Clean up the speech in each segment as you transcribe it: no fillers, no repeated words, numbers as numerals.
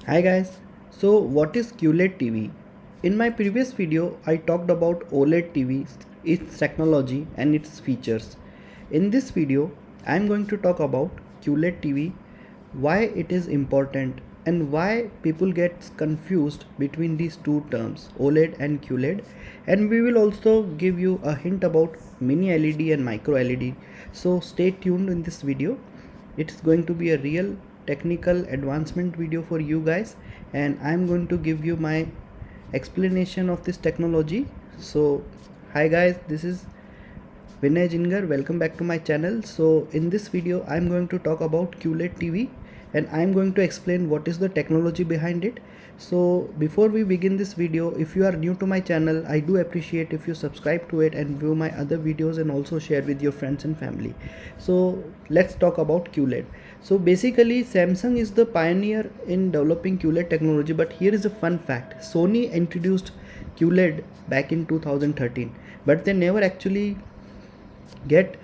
Hi guys, so what is QLED TV? In my previous video, I talked about OLED TV, its technology and its features. In this video, I am going to talk about QLED TV, why it is important and why people get confused between these two terms, OLED and QLED, and we will also give you a hint about mini LED and micro LED. So stay tuned in this video. It's going to be a real technical advancement video for you guys, and I'm going to give you my explanation of this technology. So hi guys, this is Vinay Jingar. Welcome back to my channel. So in this video I'm going to talk about QLED TV and I'm going to explain what is the technology behind it. So before we begin this video, if you are new to my channel, I do appreciate if you subscribe to it and view my other videos and also share with your friends and family. So let's talk about QLED. So basically Samsung is the pioneer in developing QLED technology, but here is a fun fact. Sony introduced QLED back in 2013, but they never actually get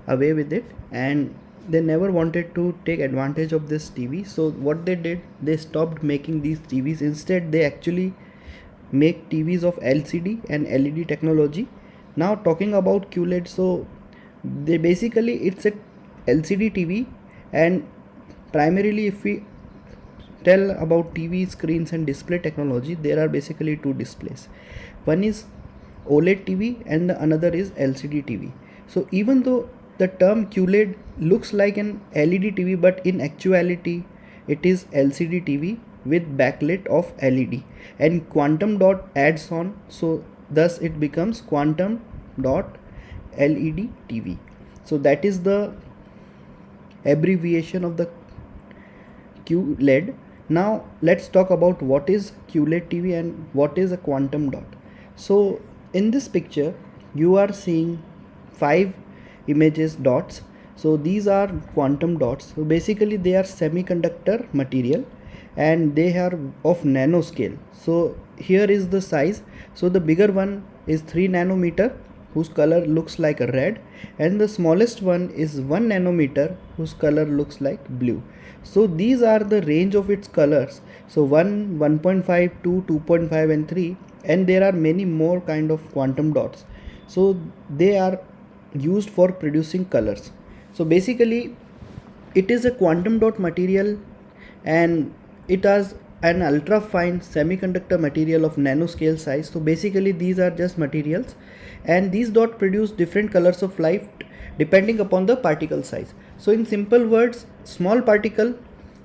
away with it, and they never wanted to take advantage of this TV. So what they did, they stopped making these TVs. Instead they actually make TVs of LCD and LED technology. Now talking about QLED, so they basically it's a LCD TV, and primarily if we tell about TV screens and display technology, there are basically two displays. One is OLED TV and the another is LCD TV. So even though the term QLED looks like an LED TV, but in actuality it is LCD TV with backlit of LED, and quantum dot adds on, so thus it becomes quantum dot LED TV. So that is the abbreviation of the QLED. Now let's talk about what is QLED TV and what is a quantum dot. So in this picture you are seeing 5 images dots. So these are quantum dots. So basically they are semiconductor material and they are of nanoscale. So here is the size. So the bigger one is 3 nanometer whose color looks like a red, and the smallest one is 1 nanometer whose color looks like blue. So these are the range of its colors. So 1, 1.5, 2, 2.5 and 3, and there are many more kind of quantum dots. So they are used for producing colors. So basically it is a quantum dot material, and it has an ultra fine semiconductor material of nanoscale size. So basically these are just materials, and these dots produce different colors of light depending upon the particle size. So in simple words, small particle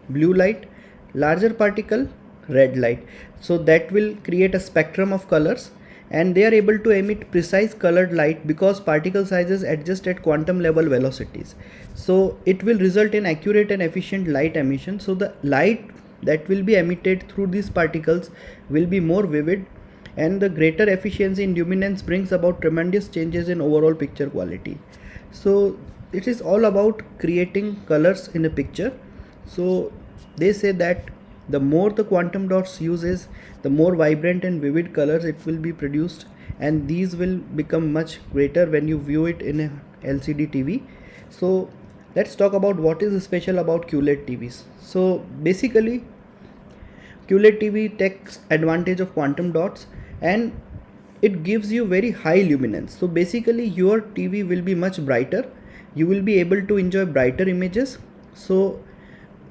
blue light, larger particle red light. So that will create a spectrum of colors, and they are able to emit precise colored light because particle sizes adjust at quantum level velocities. So it will result in accurate and efficient light emission. So the light that will be emitted through these particles will be more vivid, and the greater efficiency in luminance brings about tremendous changes in overall picture quality. So it is all about creating colors in a picture. So they say that the more the quantum dots uses, the more vibrant and vivid colors it will be produced, and these will become much greater when you view it in a LCD TV. So let's talk about what is special about QLED TVs. So basically QLED TV takes advantage of quantum dots, and it gives you very high luminance. So basically your TV will be much brighter. You will be able to enjoy brighter images. So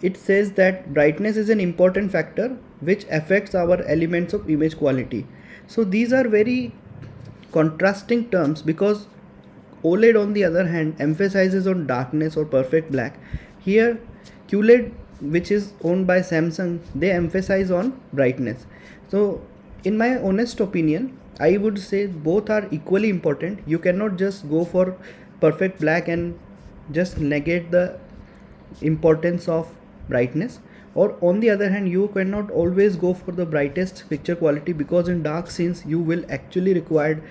it says that brightness is an important factor which affects our elements of image quality. So these are very contrasting terms, because OLED on the other hand emphasizes on darkness or perfect black. Here QLED, which is owned by Samsung, they emphasize on brightness. So in my honest opinion, I would say both are equally important. You cannot just go for perfect black and just negate the importance of brightness, or on the other hand you cannot always go for the brightest picture quality, because in dark scenes you will actually require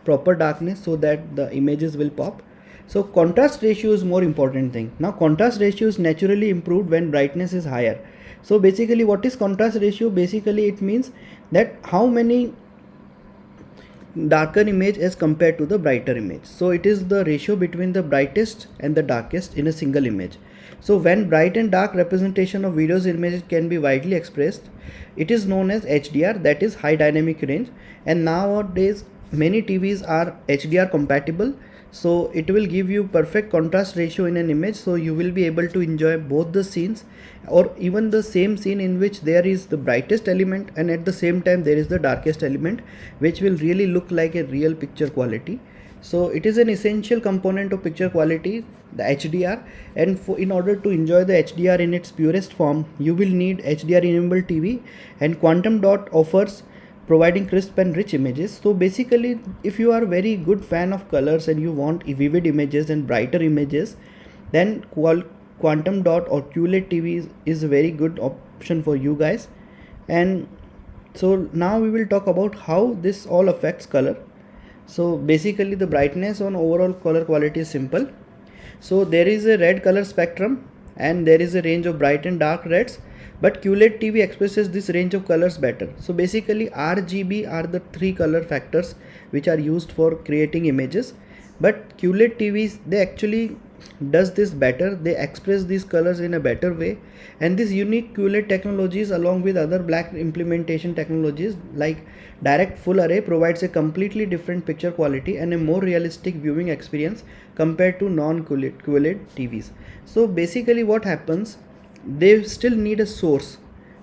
proper darkness so that the images will pop. So contrast ratio is more important thing. Now contrast ratio is naturally improved when brightness is higher. So basically what is contrast ratio? Basically it means that how many darker image as compared to the brighter image. So it is the ratio between the brightest and the darkest in a single image. So when bright and dark representation of videos images can be widely expressed, it is known as HDR, that is high dynamic range. And nowadays many TVs are HDR compatible, so it will give you perfect contrast ratio in an image, so you will be able to enjoy both the scenes, or even the same scene in which there is the brightest element and at the same time there is the darkest element, which will really look like a real picture quality. So it is an essential component of picture quality, the HDR. And in order to enjoy the HDR in its purest form, you will need HDR enabled TV, and Quantum Dot offers providing crisp and rich images. So basically, if you are very good fan of colors and you want vivid images and brighter images, then Quantum Dot or QLED TV is a very good option for you guys. And so now we will talk about how this all affects color. So basically the brightness on overall color quality is simple. So there is a red color spectrum and there is a range of bright and dark reds, but QLED TV expresses this range of colors better. So basically RGB are the three color factors which are used for creating images, but QLED TVs, they actually does this better. They express these colors in a better way, and these unique QLED technologies along with other black implementation technologies like direct full array provides a completely different picture quality and a more realistic viewing experience compared to non-QLED TVs. So basically what happens, they still need a source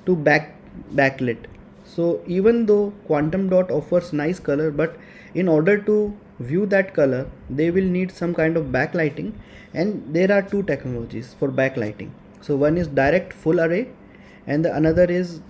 to backlit. So even though Quantum Dot offers nice color, but in order to view that color they will need some kind of backlighting, and there are two technologies for backlighting. So one is direct full array and the another is,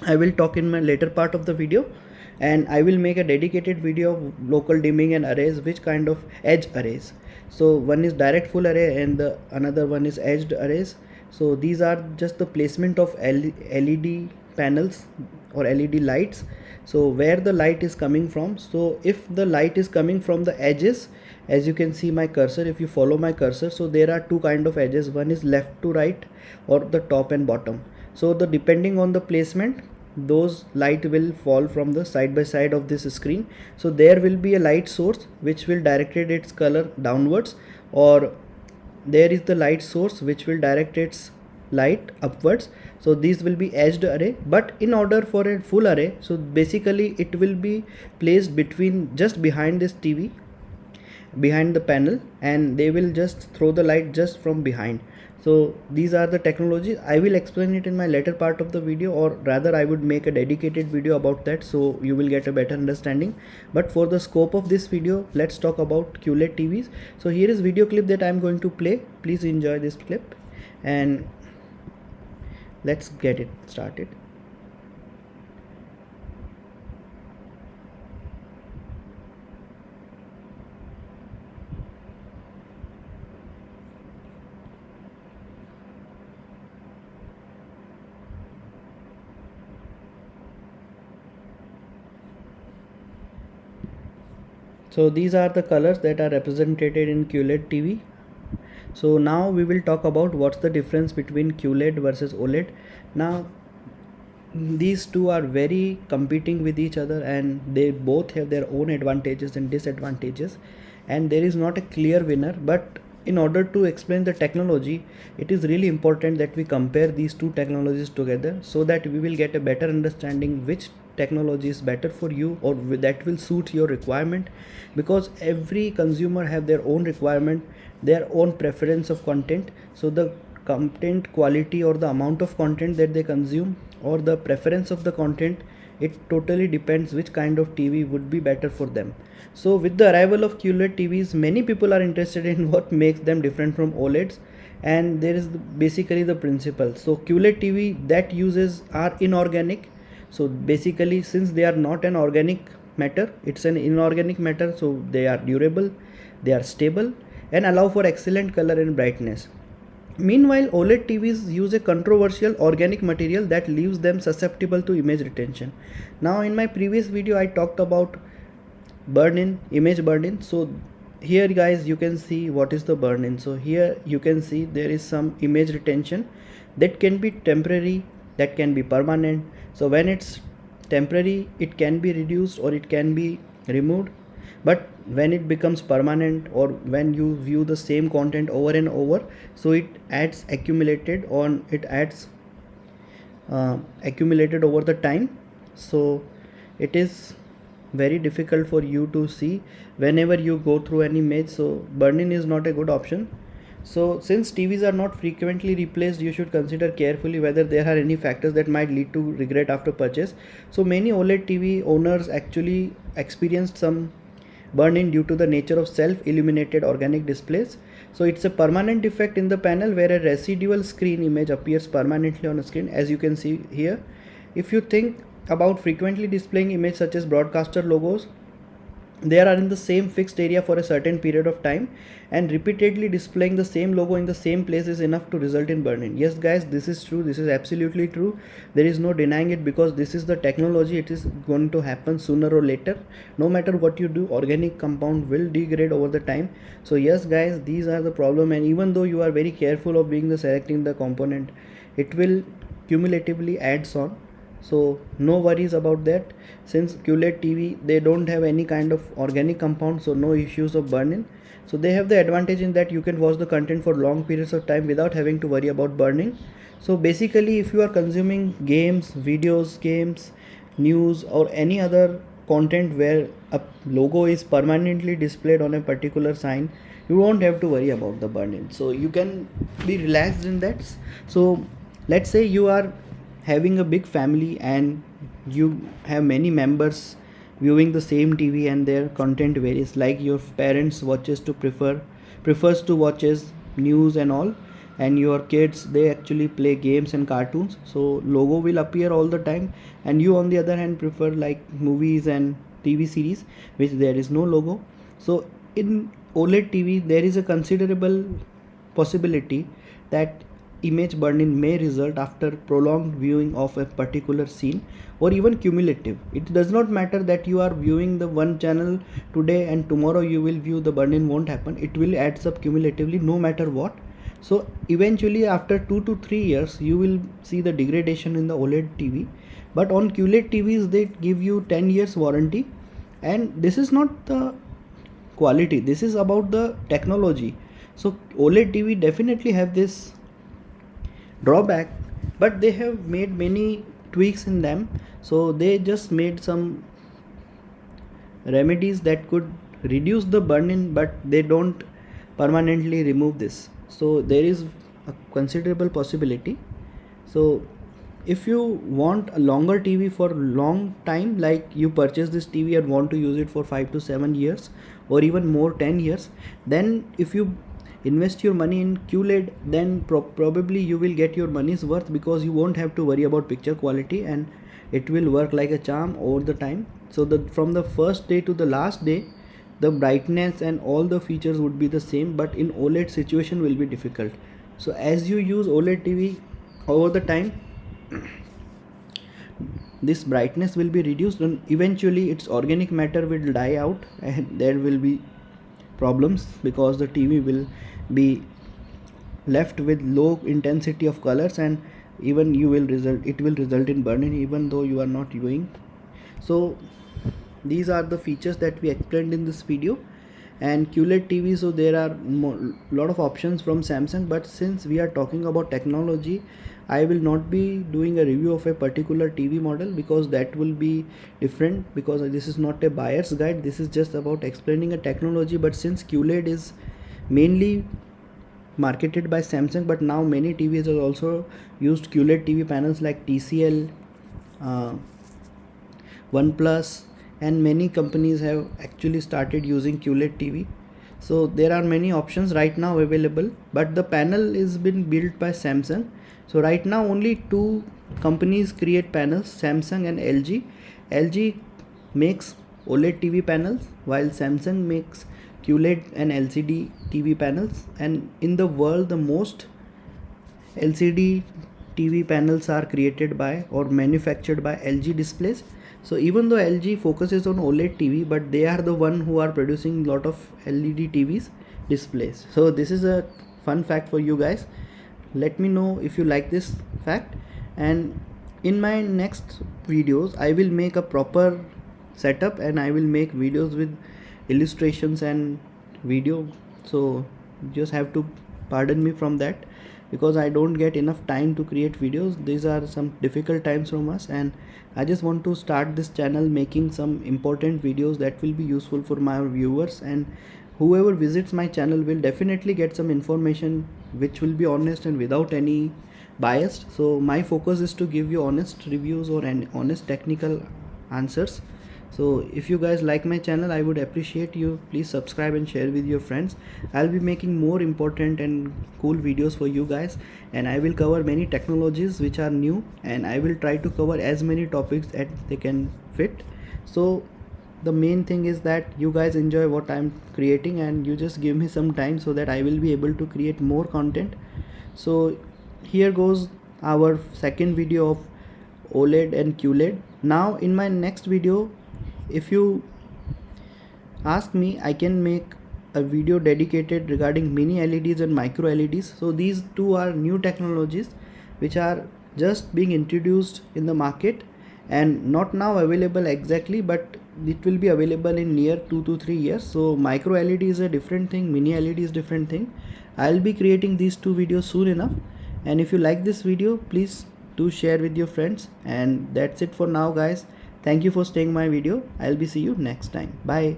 I will talk in my later part of the video, and I will make a dedicated video of local dimming and arrays, which kind of edge arrays. So one is direct full array and the another one is edged arrays. So these are just the placement of LED panels or LED lights, so where the light is coming from. So if the light is coming from the edges, as you can see my cursor, if you follow my cursor, so there are two kind of edges, one is left to right or the top and bottom. So the depending on the placement, those light will fall from the side by side of this screen. So there will be a light source which will direct its color downwards, or there is the light source which will direct its light upwards. So these will be edged array. But in order for a full array, so basically it will be placed between, just behind this TV, behind the panel, and they will just throw the light just from behind. So these are the technologies. I will explain it in my later part of the video, or rather I would make a dedicated video about that, so you will get a better understanding. But for the scope of this video, let's talk about QLED TVs. So here is video clip that I am going to play. Please enjoy this clip and let's get it started. So these are the colors that are represented in QLED TV. So now we will talk about what's the difference between QLED versus OLED. Now these two are very competing with each other, and they both have their own advantages and disadvantages, and there is not a clear winner. But in order to explain the technology, it is really important that we compare these two technologies together, so that we will get a better understanding which technology is better for you, or that will suit your requirement, because every consumer have their own requirement, their own preference of content. So the content quality or the amount of content that they consume, or the preference of the content, it totally depends which kind of TV would be better for them. So with the arrival of QLED TVs, many people are interested in what makes them different from OLEDs, and there is basically the principle. So QLED TV that uses are inorganic. So basically, since they are not an organic matter, it's an inorganic matter, so they are durable, they are stable, and allow for excellent color and brightness. Meanwhile, OLED TVs use a controversial organic material that leaves them susceptible to image retention. Now in my previous video I talked about burn-in, image burn-in. So here guys, you can see what is the burn-in. So here you can see there is some image retention that can be temporary, that can be permanent. So when it's temporary, it can be reduced or it can be removed. but when it becomes permanent or when you view the same content over and over, so it adds accumulated over the time. So it is very difficult for you to see whenever you go through an image, so burn-in is not a good option. So since TVs are not frequently replaced, you should consider carefully whether there are any factors that might lead to regret after purchase. So many OLED TV owners actually experienced some burn-in due to the nature of self-illuminated organic displays. So it's a permanent effect in the panel where a residual screen image appears permanently on a screen, as you can see here. If you think about frequently displaying images such as broadcaster logos, they are in the same fixed area for a certain period of time, and repeatedly displaying the same logo in the same place is enough to result in burn-in. Yes guys, this is true, this is absolutely true, there is no denying it, because this is the technology, it is going to happen sooner or later. No matter what you do, organic compound will degrade over the time. So yes guys, these are the problem, and even though you are very careful of being the selecting the component, it will cumulatively adds on. So no worries about that. Since QLED TV, they don't have any kind of organic compound, so no issues of burn-in. So they have the advantage in that you can watch the content for long periods of time without having to worry about burning. So basically, if you are consuming games, videos, games, news, or any other content where a logo is permanently displayed on a particular sign, you won't have to worry about the burn-in. So you can be relaxed in that. So let's say you are having a big family and you have many members viewing the same TV and their content varies, like your parents prefers to watches news and all, and your kids, they actually play games and cartoons, so logo will appear all the time, and you on the other hand prefer like movies and TV series which there is no logo. So in OLED TV there is a considerable possibility that image burn-in may result after prolonged viewing of a particular scene, or even cumulative. It does not matter that you are viewing the one channel today and tomorrow you will view, the burn-in won't happen, it will adds up cumulatively no matter what. So eventually after 2 to 3 years you will see the degradation in the OLED TV. But on QLED TVs they give you 10 years warranty, and this is not the quality, this is about the technology. So OLED TV definitely have this drawback, but they have made many tweaks in them. So they just made some remedies that could reduce the burn-in, but they don't permanently remove this. So there is a considerable possibility. So if you want a longer TV for long time, like you purchase this TV and want to use it for 5 to 7 years or even more 10 years, then if you invest your money in QLED, then probably you will get your money's worth, because you won't have to worry about picture quality and it will work like a charm over the time. So from the first day to the last day, the brightness and all the features would be the same, but in OLED situation will be difficult. So as you use OLED TV over the time, this brightness will be reduced and eventually its organic matter will die out, and there will be problems because the TV will be left with low intensity of colors, and even it will result in burn-in even though you are not viewing. So these are the features that we explained in this video. And QLED TV, so there are lot of options from Samsung, but since we are talking about technology, I will not be doing a review of a particular TV model because that will be different, because this is not a buyer's guide, this is just about explaining a technology. But since QLED is mainly marketed by Samsung, but now many TVs have also used QLED TV panels like TCL, OnePlus, and many companies have actually started using QLED TV. So there are many options right now available, but the panel is been built by Samsung. So right now only two companies create panels, Samsung and LG. LG makes OLED TV panels while Samsung makes QLED and LCD TV panels, and in the world the most LCD TV panels are created by or manufactured by LG Displays. So even though LG focuses on OLED TV, but they are the one who are producing lot of LED TVs displays. So this is a fun fact for you guys. Let me know if you like this fact, and in my next videos I will make a proper setup and I will make videos with illustrations and video, so just have to pardon me from that, because I don't get enough time to create videos. These are some difficult times from us, and I just want to start this channel making some important videos that will be useful for my viewers, and whoever visits my channel will definitely get some information which will be honest and without any biased. So my focus is to give you honest reviews or an honest technical answers. So if you guys like my channel, I would appreciate you please subscribe and share with your friends. I'll be making more important and cool videos for you guys, and I will cover many technologies which are new, and I will try to cover as many topics as they can fit. So the main thing is that you guys enjoy what I'm creating, and you just give me some time so that I will be able to create more content. So here goes our second video of OLED and QLED. Now in my next video, if you ask me, I can make a video dedicated regarding mini LEDs and micro LEDs. So these two are new technologies which are just being introduced in the market and not now available exactly, but it will be available in near 2 to 3 years. So micro LED is a different thing, mini LED is different thing. I'll be creating these two videos soon enough, and if you like this video, please do share with your friends. And that's it for now guys. Thank you for staying my video. I'll be see you next time. Bye.